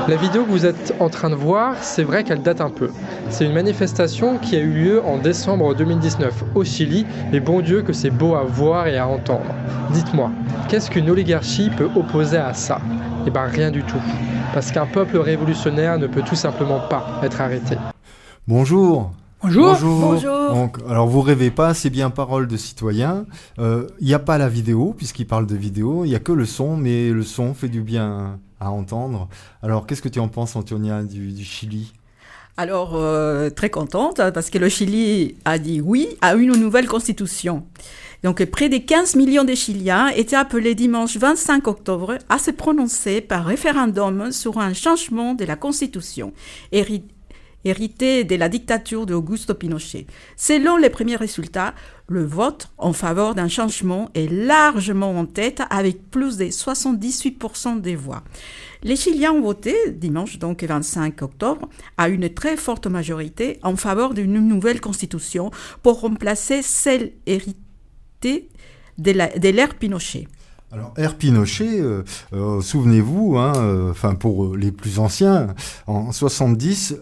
La vidéo que vous êtes en train de voir, c'est vrai qu'elle date un peu. C'est une manifestation qui a eu lieu en décembre 2019 au Chili, et bon Dieu que c'est beau à voir et à entendre. Dites-moi, qu'est-ce qu'une oligarchie peut opposer à ça ? Eh bien rien du tout, parce qu'un peuple révolutionnaire ne peut tout simplement pas être arrêté. Bonjour. Bonjour. Bonjour. Donc, alors vous rêvez pas, c'est bien Parole de citoyen. Il n'y a pas la vidéo, puisqu'il parle de vidéo, il n'y a que le son, mais le son fait du bien à entendre. Alors qu'est-ce que tu en penses, Antonia, du Chili ? Alors, très contente, parce que le Chili a dit oui à une nouvelle constitution. Donc, près de 15 millions de Chiliens étaient appelés dimanche 25 octobre à se prononcer par référendum sur un changement de la constitution, hérité de la dictature d'Augusto Pinochet. Selon les premiers résultats, le vote en faveur d'un changement est largement en tête avec plus de 78% des voix. Les Chiliens ont voté dimanche, donc 25 octobre, à une très forte majorité en faveur d'une nouvelle constitution pour remplacer celle héritée de l'ère Pinochet. Alors, ère Pinochet, souvenez-vous, pour les plus anciens, en 70,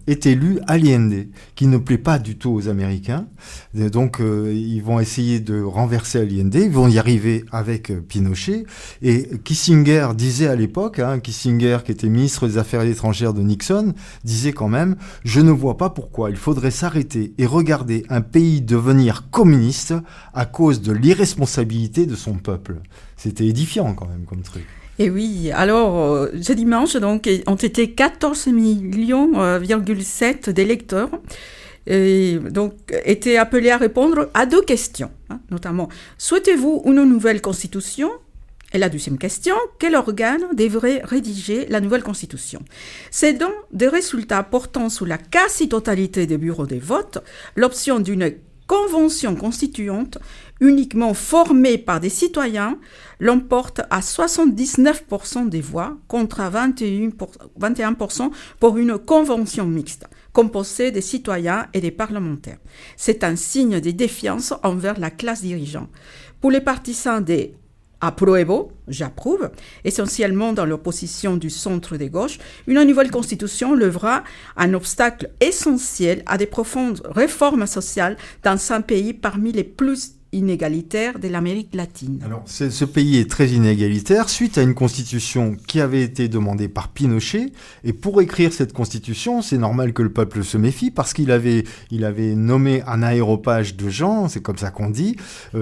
est élu Allende, qui ne plaît pas du tout aux Américains. Et donc, ils vont essayer de renverser Allende, ils vont y arriver avec Pinochet. Et Kissinger disait à l'époque, Kissinger, qui était ministre des Affaires étrangères de Nixon, disait quand même « Je ne vois pas pourquoi il faudrait s'arrêter et regarder un pays devenir communiste à cause de l'irresponsabilité de son peuple ». C'était édifiant quand même comme truc. Et oui, alors ce dimanche, donc, ont été 14,7 millions d'électeurs et donc étaient appelés à répondre à deux questions, notamment « Souhaitez-vous une nouvelle constitution ?» Et la deuxième question, quel organe devrait rédiger la nouvelle constitution ? C'est dans des résultats portant sur la quasi-totalité des bureaux de vote, l'option d'une convention constituante uniquement formée par des citoyens l'emporte à 79% des voix contre 21% pour une convention mixte composée des citoyens et des parlementaires. C'est un signe de défiance envers la classe dirigeante. Pour les partisans des Apruebo, j'approuve, essentiellement dans l'opposition du centre de gauche, une nouvelle constitution lèvera un obstacle essentiel à des profondes réformes sociales dans un pays parmi les plus inégalitaire de l'Amérique latine. Alors, ce pays est très inégalitaire suite à une constitution qui avait été demandée par Pinochet. Et pour écrire cette constitution, c'est normal que le peuple se méfie parce qu'il avait nommé un aéropage de gens, c'est comme ça qu'on dit,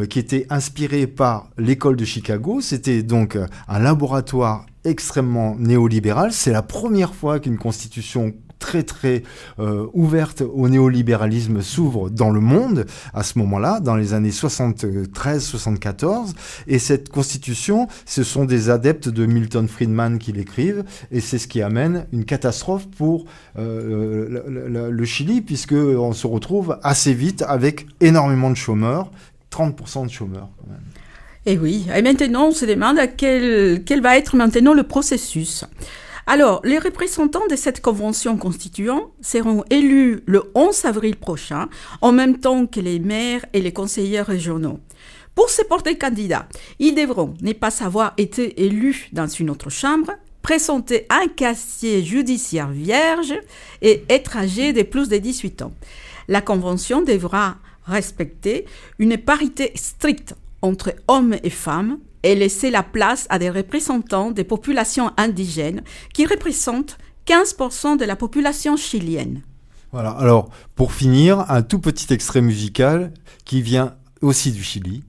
qui était inspiré par l'école de Chicago. C'était donc un laboratoire extrêmement néolibéral. C'est la première fois qu'une constitution très ouverte au néolibéralisme s'ouvre dans le monde à ce moment-là, dans les années 73-74. Et cette constitution, ce sont des adeptes de Milton Friedman qui l'écrivent, et c'est ce qui amène une catastrophe pour le Chili, puisqu'on se retrouve assez vite avec énormément de chômeurs, 30% de chômeurs quand même. Et oui, et maintenant on se demande quel va être maintenant le processus. Alors, les représentants de cette convention constituante seront élus le 11 avril prochain, en même temps que les maires et les conseillers régionaux. Pour se porter candidat, ils devront ne pas avoir été élus dans une autre chambre, présenter un casier judiciaire vierge et être âgés de plus de 18 ans. La convention devra respecter une parité stricte entre hommes et femmes, et laisser la place à des représentants des populations indigènes qui représentent 15% de la population chilienne. Voilà, alors pour finir, un tout petit extrait musical qui vient aussi du Chili.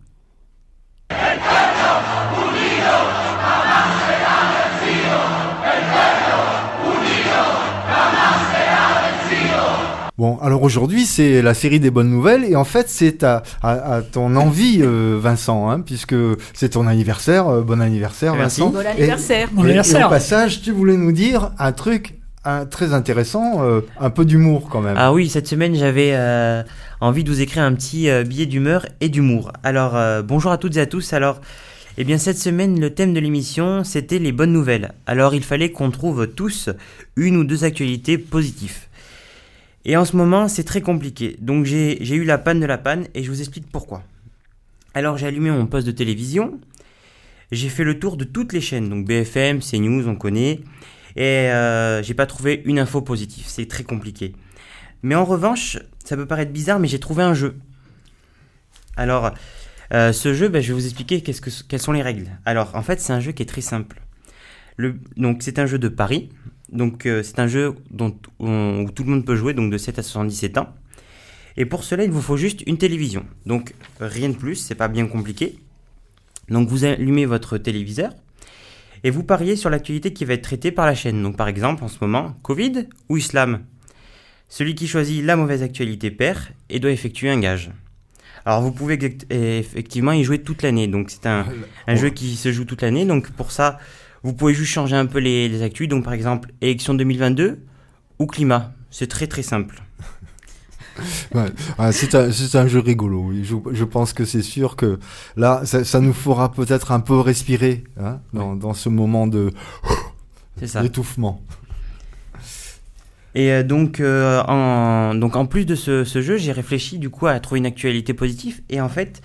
Bon, alors aujourd'hui, c'est la série des bonnes nouvelles, et en fait, c'est à ton envie, Vincent, puisque c'est ton anniversaire. Bon anniversaire, Merci. Vincent. Bon anniversaire. Et au passage, tu voulais nous dire un truc très intéressant, un peu d'humour quand même. Ah oui, cette semaine, j'avais envie de vous écrire un petit billet d'humeur et d'humour. Alors, bonjour à toutes et à tous. Alors, eh bien, cette semaine, le thème de l'émission, c'était les bonnes nouvelles. Alors, il fallait qu'on trouve tous une ou deux actualités positives. Et en ce moment, c'est très compliqué. Donc, j'ai eu la panne de la panne et je vous explique pourquoi. Alors, j'ai allumé mon poste de télévision. J'ai fait le tour de toutes les chaînes. Donc, BFM, CNews, on connaît. Et j'ai pas trouvé une info positive. C'est très compliqué. Mais en revanche, ça peut paraître bizarre, mais j'ai trouvé un jeu. Alors, ce jeu, je vais vous expliquer quelles sont les règles. Alors, en fait, c'est un jeu qui est très simple. Donc, c'est un jeu de paris. Donc, c'est un jeu où tout le monde peut jouer, donc de 7 à 77 ans. Et pour cela, il vous faut juste une télévision. Donc, rien de plus, c'est pas bien compliqué. Donc, vous allumez votre téléviseur et vous pariez sur l'actualité qui va être traitée par la chaîne. Donc, par exemple, en ce moment, Covid ou Islam. Celui qui choisit la mauvaise actualité perd et doit effectuer un gage. Alors, vous pouvez effectivement y jouer toute l'année. Donc, c'est un jeu qui se joue toute l'année. Donc, pour ça, vous pouvez juste changer un peu les actus. Donc, par exemple, élection 2022 ou climat. C'est très, très simple. Ouais, c'est un jeu rigolo. Oui. Je pense que c'est sûr que là, ça nous fera peut-être un peu respirer dans ce moment d'étouffement. Et donc en plus de ce jeu, j'ai réfléchi du coup à trouver une actualité positive. Et en fait,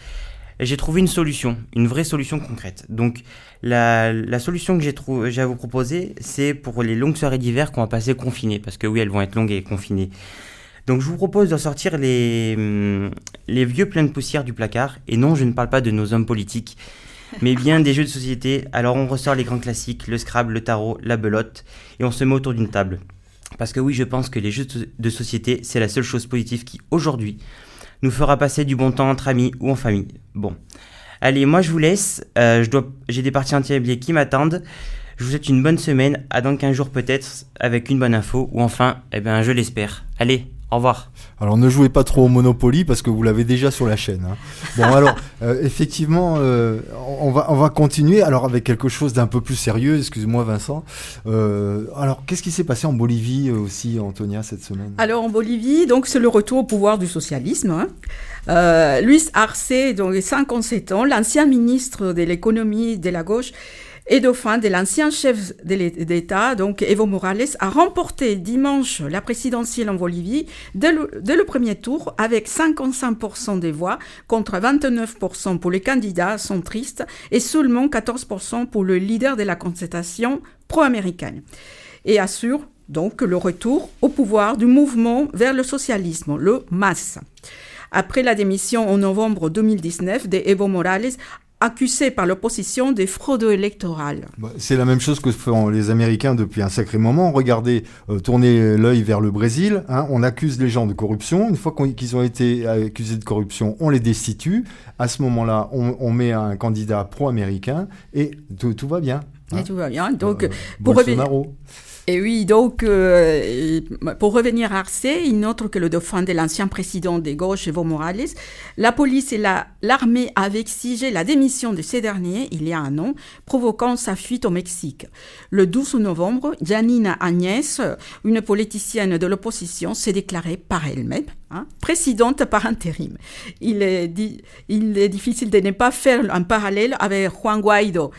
j'ai trouvé une solution, une vraie solution concrète. Donc la solution que j'ai à vous proposer, c'est pour les longues soirées d'hiver qu'on va passer confinées. Parce que oui, elles vont être longues et confinées. Donc je vous propose de sortir les vieux pleins de poussière du placard. Et non, je ne parle pas de nos hommes politiques, mais bien des jeux de société. Alors on ressort les grands classiques, le Scrabble, le tarot, la belote, et on se met autour d'une table. Parce que oui, je pense que les jeux de société, c'est la seule chose positive qui, aujourd'hui, nous fera passer du bon temps entre amis ou en famille. Bon, allez, moi je vous laisse, j'ai des parties anti-abliées qui m'attendent. Je vous souhaite une bonne semaine, à dans 15 jours peut-être, avec une bonne info, ou enfin, je l'espère. Allez, au revoir. Alors ne jouez pas trop au Monopoly parce que vous l'avez déjà sur la chaîne. Bon alors effectivement on va continuer alors avec quelque chose d'un peu plus sérieux. Excuse-moi Vincent. Alors qu'est-ce qui s'est passé en Bolivie aussi, Antonia, cette semaine? Alors en Bolivie, donc c'est le retour au pouvoir du socialisme. Luis Arce, donc 57 ans, l'ancien ministre de l'économie de la gauche et dauphin de l'ancien chef d'État, donc Evo Morales, a remporté dimanche la présidentielle en Bolivie dès le premier tour avec 55% des voix contre 29% pour les candidats centristes et seulement 14% pour le leader de la contestation pro-américaine. Et assure donc le retour au pouvoir du mouvement vers le socialisme, le MAS. Après la démission en novembre 2019 de Evo Morales, accusé par l'opposition des fraudes électorales. C'est la même chose que font les Américains depuis un sacré moment. Regardez, tournez l'œil vers le Brésil. On accuse les gens de corruption. Une fois qu'ils ont été accusés de corruption, on les destitue. À ce moment-là, on met un candidat pro-américain et tout va bien. Et tout va bien. Donc, Bolsonaro. Et oui, donc, pour revenir à Arce, il note que le dauphin de l'ancien président de gauche, Evo Morales, la police et l'armée avaient exigé la démission de ces derniers il y a un an, provoquant sa fuite au Mexique. Le 12 novembre, Janine Áñez, une politicienne de l'opposition, s'est déclarée par elle-même présidente par intérim. Il est difficile de ne pas faire un parallèle avec Juan Guaidó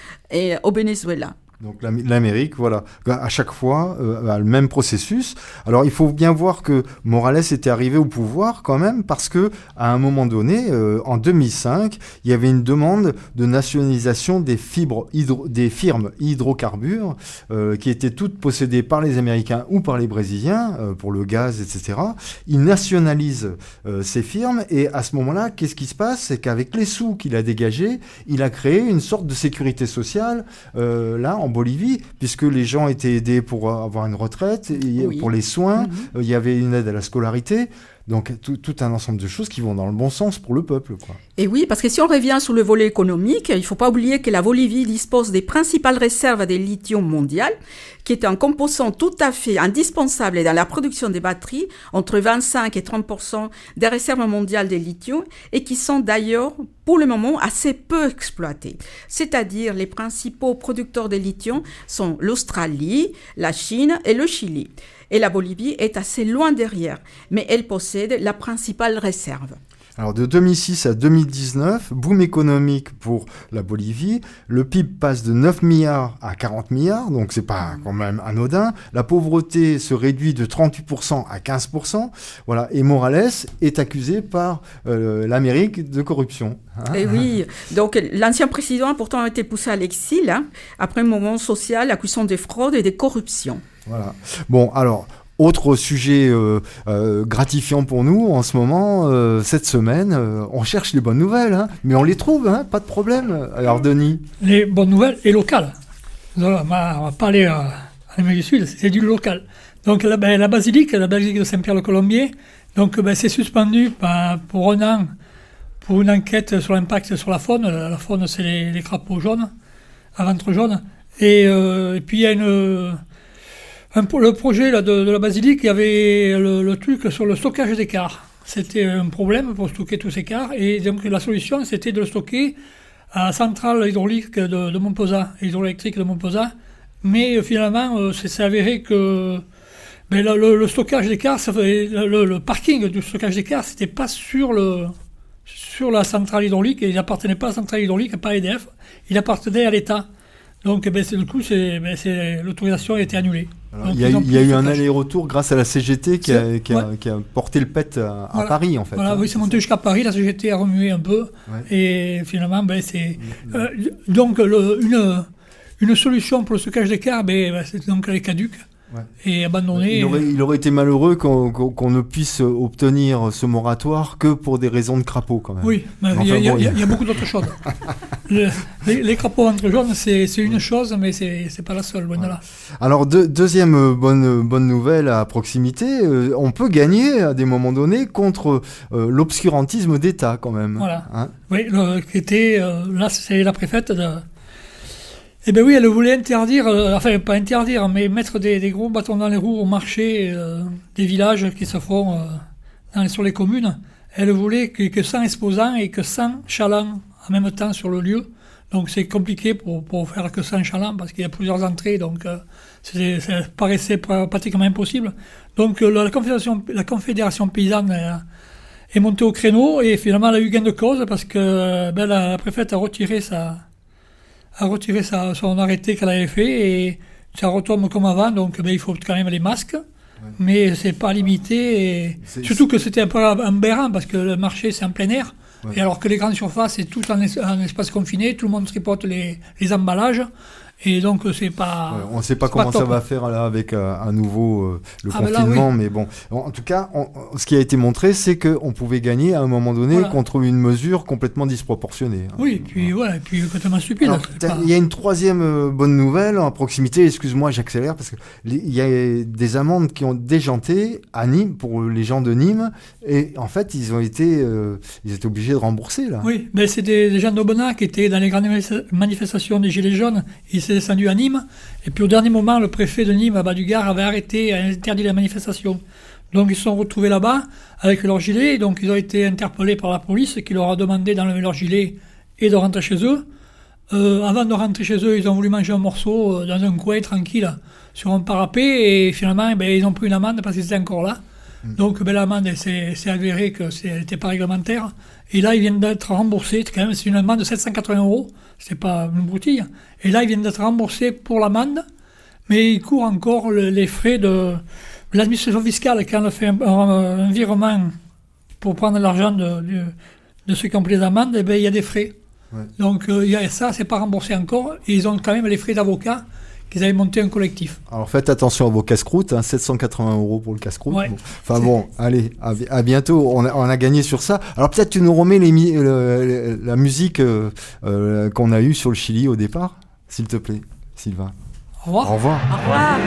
au Venezuela. Donc l'Amérique, voilà, à chaque fois, a le même processus. Alors il faut bien voir que Morales était arrivé au pouvoir quand même parce que à un moment donné, en 2005, il y avait une demande de nationalisation des firmes hydrocarbures qui étaient toutes possédées par les Américains ou par les Brésiliens pour le gaz, etc. Ils nationalisent ces firmes et à ce moment-là, qu'est-ce qui se passe? C'est qu'avec les sous qu'il a dégagés, il a créé une sorte de sécurité sociale là en Bolivie, puisque les gens étaient aidés pour avoir une retraite, pour les soins, il y avait une aide à la scolarité. Donc tout un ensemble de choses qui vont dans le bon sens pour le peuple, quoi. Et oui, parce que si on revient sur le volet économique, il ne faut pas oublier que la Bolivie dispose des principales réserves de lithium mondiales, qui est un composant tout à fait indispensable dans la production des batteries, entre 25 et 30% des réserves mondiales de lithium, et qui sont d'ailleurs, pour le moment, assez peu exploitées. C'est-à-dire, les principaux producteurs de lithium sont l'Australie, la Chine et le Chili. Et la Bolivie est assez loin derrière, mais elle possède la principale réserve. Alors de 2006 à 2019, boom économique pour la Bolivie, le PIB passe de 9 milliards à 40 milliards, donc c'est pas quand même anodin. La pauvreté se réduit de 38% à 15%, voilà. Et Morales est accusé par l'Amérique de corruption. Hein. Et oui, donc l'ancien président a pourtant été poussé à l'exil, après un mouvement social accusant de fraude et de corruption. Voilà. Bon, alors... Autre sujet gratifiant pour nous en ce moment, cette semaine, on cherche les bonnes nouvelles, hein, mais on les trouve, hein, pas de problème. Alors Denis. Les bonnes nouvelles et locales. On va parler en Amérique du Sud, c'est du local. Donc la basilique de Saint-Pierre-le-Colombier, donc c'est suspendu pour un an pour une enquête sur l'impact sur la faune. La faune, c'est les crapauds jaunes, à ventre jaune. Et puis il y a le projet là, de la basilique, il y avait le truc sur le stockage des cars. C'était un problème pour stocker tous ces cars. Et donc la solution, c'était de le stocker à la centrale hydraulique de Montpezat, hydroélectrique de Montpezat. Mais finalement, c'est avéré que le stockage des cars, le parking du stockage des cars, c'était pas sur la centrale hydraulique. Et il n'appartenait pas à la centrale hydraulique, pas à EDF. Il appartenait à l'État. Donc, du coup, l'autorisation a été annulée. Alors, il y a eu un aller-retour grâce à la CGT qui a porté le PET à Paris, en fait. Voilà, oui, c'est monté jusqu'à Paris, la CGT a remué un peu. Ouais. Et finalement, donc, une solution pour le stockage des cars, c'est donc les caducs. Ouais. Et abandonné. Il aurait été malheureux qu'on ne puisse obtenir ce moratoire que pour des raisons de crapauds, quand même. Oui, mais il y a beaucoup d'autres choses. les crapauds ventre jaune, c'est une chose, mais c'est pas la seule, loin de là. Alors, deuxième bonne nouvelle à proximité, on peut gagner à des moments donnés contre l'obscurantisme d'État, quand même. Voilà. Hein, oui, qui était, là, c'est la préfète de... Eh bien oui, elle voulait interdire, enfin pas interdire, mais mettre des gros bâtons dans les roues au marché des villages qui se font sur les communes. Elle voulait que 100 exposants et que 100 chalands en même temps sur le lieu. Donc c'est compliqué pour faire que 100 chalands parce qu'il y a plusieurs entrées, donc ça paraissait pratiquement impossible. Donc la Confédération paysanne est montée au créneau et finalement elle a eu gain de cause parce que la préfète a retiré son arrêté qu'elle avait fait et ça retombe comme avant, donc il faut quand même les masques, ouais. Mais c'est pas limité, surtout que c'était un peu aberrant parce que le marché c'est en plein air, ouais. Et alors que les grandes surfaces c'est tout en espace confiné, tout le monde tripote les emballages. Et donc c'est pas... Ouais, on ne sait pas comment ça va faire là avec à nouveau le confinement, oui. Mais bon, en tout cas, ce qui a été montré, c'est qu'on pouvait gagner à un moment donné contre une mesure complètement disproportionnée. Oui, puis puis complètement stupide. Il y a une troisième bonne nouvelle à proximité, excuse-moi, j'accélère, parce qu'il y a des amendes qui ont déjanté à Nîmes, pour les gens de Nîmes, et en fait, ils étaient obligés de rembourser là. Oui, mais c'est des gens d'Aubenas qui étaient dans les grandes manifestations des Gilets jaunes. Ils s'est descendu à Nîmes, et puis au dernier moment, le préfet de Nîmes, Abad du Gard, avait arrêté et interdit la manifestation. Donc ils se sont retrouvés là-bas avec leurs gilets, donc ils ont été interpellés par la police qui leur a demandé d'enlever leurs gilets et de rentrer chez eux. Avant de rentrer chez eux, ils ont voulu manger un morceau dans un coin tranquille sur un parapet, et finalement ils ont pris une amende parce qu'ils étaient encore là. Donc l'amende c'est avéré que c'était pas réglementaire, et là ils viennent d'être remboursés. C'est une amende de 780 €, c'est pas une broutille, et là ils viennent d'être remboursés pour l'amende, mais ils courent encore les frais de l'administration fiscale. Quand on fait un virement pour prendre l'argent de ceux qui ont pris les amendes, il y a des frais, ouais. Donc ça c'est pas remboursé encore, et ils ont quand même les frais d'avocat qu'ils avaient monté un collectif. Alors faites attention à vos casse-croûtes, 780 € pour le casse-croûte. Ouais. Bon. Enfin bon, allez, à bientôt, on a gagné sur ça. Alors peut-être tu nous remets la musique qu'on a eue sur le Chili au départ, s'il te plaît, Sylvain. Au revoir. Au revoir. Au revoir.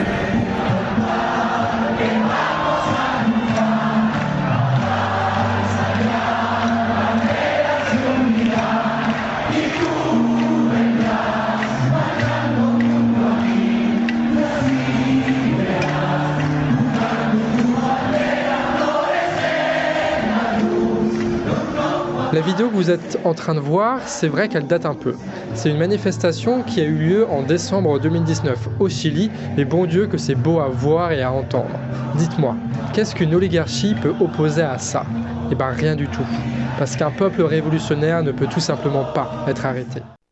La vidéo que vous êtes en train de voir, c'est vrai qu'elle date un peu. C'est une manifestation qui a eu lieu en décembre 2019 au Chili, et bon Dieu que c'est beau à voir et à entendre. Dites-moi, qu'est-ce qu'une oligarchie peut opposer à ça? Eh bien rien du tout, parce qu'un peuple révolutionnaire ne peut tout simplement pas être arrêté.